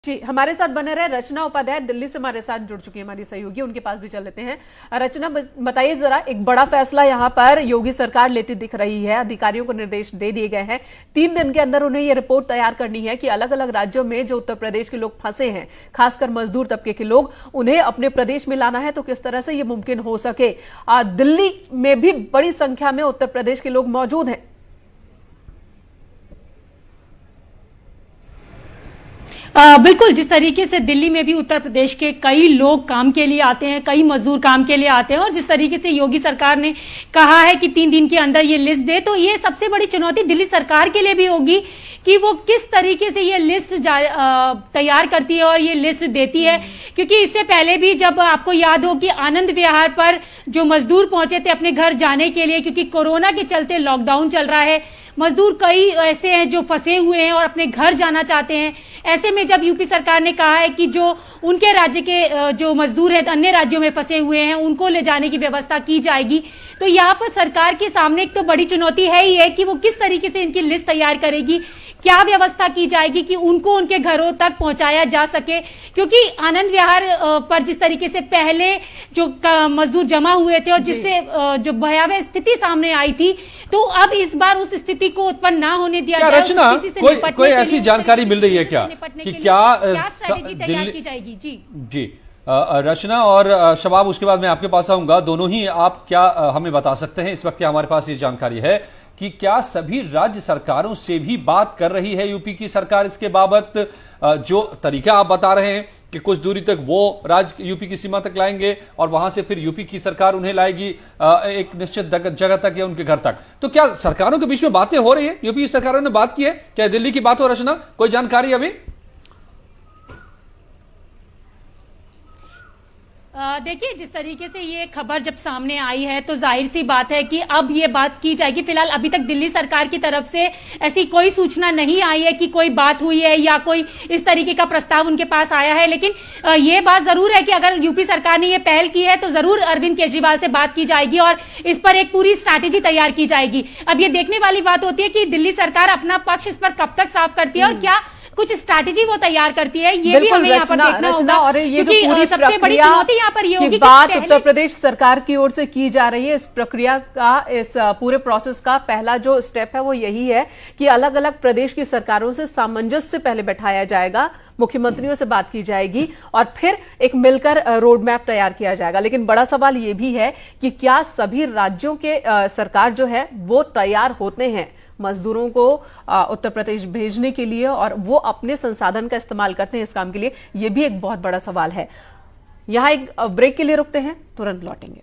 जी, हमारे साथ बने रहे रचना उपाध्याय दिल्ली से हमारे साथ जुड़ चुकी है, हमारी सहयोगी, उनके पास भी चल लेते हैं। रचना, बताइए जरा, एक बड़ा फैसला यहां पर योगी सरकार लेती दिख रही है। अधिकारियों को निर्देश दे दिए गए हैं, 3 दिन के अंदर उन्हें यह रिपोर्ट तैयार करनी है कि अलग अलग राज्यों में जो उत्तर प्रदेश के लोग फंसे हैं, खासकर मजदूर तबके के लोग, उन्हें अपने प्रदेश में लाना है तो किस तरह से यह मुमकिन हो सके। दिल्ली में भी बड़ी संख्या में उत्तर प्रदेश के लोग मौजूद हैं। बिल्कुल, जिस तरीके से दिल्ली में भी उत्तर प्रदेश के कई लोग काम के लिए आते हैं, कई मजदूर काम के लिए आते हैं, और जिस तरीके से योगी सरकार ने कहा है कि 3 दिन के अंदर ये लिस्ट दे, तो ये सबसे बड़ी चुनौती दिल्ली सरकार के लिए भी होगी कि वो किस तरीके से ये लिस्ट तैयार करती है और ये लिस्ट देती है। क्योंकि इससे पहले भी जब आपको याद हो कि आनंद विहार पर जो मजदूर पहुंचे थे अपने घर जाने के लिए, क्योंकि कोरोना के चलते लॉकडाउन चल रहा है, मजदूर कई ऐसे हैं जो फंसे हुए हैं और अपने घर जाना चाहते हैं। ऐसे में जब यूपी सरकार ने कहा है कि जो उनके राज्य के जो मजदूर हैं अन्य राज्यों में फंसे हुए हैं उनको ले जाने की व्यवस्था की जाएगी, तो यहाँ पर सरकार के सामने एक तो बड़ी चुनौती है ही है कि वो किस तरीके से इनकी लिस्ट तैयार करेगी, क्या व्यवस्था की जाएगी कि उनको उनके घरों तक पहुंचाया जा सके। क्योंकि आनंद विहार पर जिस तरीके से पहले जो मजदूर जमा हुए थे और जिससे जो भयावह स्थिति सामने आई थी, तो अब इस बार उस स्थिति को उत्पन्न ना होने दिया जाए। रचना, कोई ऐसी जानकारी मिल रही है क्या कि क्या स्ट्रैटेजी तैयार की जाएगी? जी रचना और शबाब, उसके बाद मैं आपके पास आऊंगा। दोनों ही आप क्या हमें बता सकते हैं, इस वक्त हमारे पास ये जानकारी है कि क्या सभी राज्य सरकारों से भी बात कर रही है यूपी की सरकार इसके बाबत? जो तरीका आप बता रहे हैं कि कुछ दूरी तक वो राज्य यूपी की सीमा तक लाएंगे और वहां से फिर यूपी की सरकार उन्हें लाएगी एक निश्चित जगह तक या उनके घर तक, तो क्या सरकारों के बीच में बातें हो रही है? यूपी की सरकारों ने बात की है क्या? दिल्ली की बात हो? रचना, कोई जानकारी अभी? देखिए, जिस तरीके से ये खबर जब सामने आई है तो जाहिर सी बात है कि अब ये बात की जाएगी। फिलहाल अभी तक दिल्ली सरकार की तरफ से ऐसी कोई सूचना नहीं आई है कि कोई बात हुई है या कोई इस तरीके का प्रस्ताव उनके पास आया है, लेकिन ये बात जरूर है कि अगर यूपी सरकार ने ये पहल की है तो जरूर अरविंद केजरीवाल से बात की जाएगी और इस पर एक पूरी स्ट्रैटेजी तैयार की जाएगी। अब ये देखने वाली बात होती है कि दिल्ली सरकार अपना पक्ष इस पर कब तक साफ करती है और क्या कुछ स्ट्रैटेजी वो तैयार करती है, ये भी हमें यहाँ पर देखना होगा। और ये जो पूरी सबसे बड़ी चुनौती यहाँ पर ये होगी कि बात उत्तर प्रदेश सरकार की ओर से की जा रही है। इस प्रक्रिया का, इस पूरे प्रोसेस का पहला जो स्टेप है वो यही है कि अलग अलग प्रदेश की सरकारों से सामंजस्य पहले बैठाया जाएगा, मुख्यमंत्रियों से बात की जाएगी और फिर एक मिलकर रोड मैप तैयार किया जाएगा। लेकिन बड़ा सवाल यह भी है कि क्या सभी राज्यों के सरकार जो है वो तैयार होते हैं मजदूरों को उत्तर प्रदेश भेजने के लिए और वो अपने संसाधन का इस्तेमाल करते हैं इस काम के लिए? ये भी एक बहुत बड़ा सवाल है। यहां एक ब्रेक के लिए रुकते हैं, तुरंत लौटेंगे।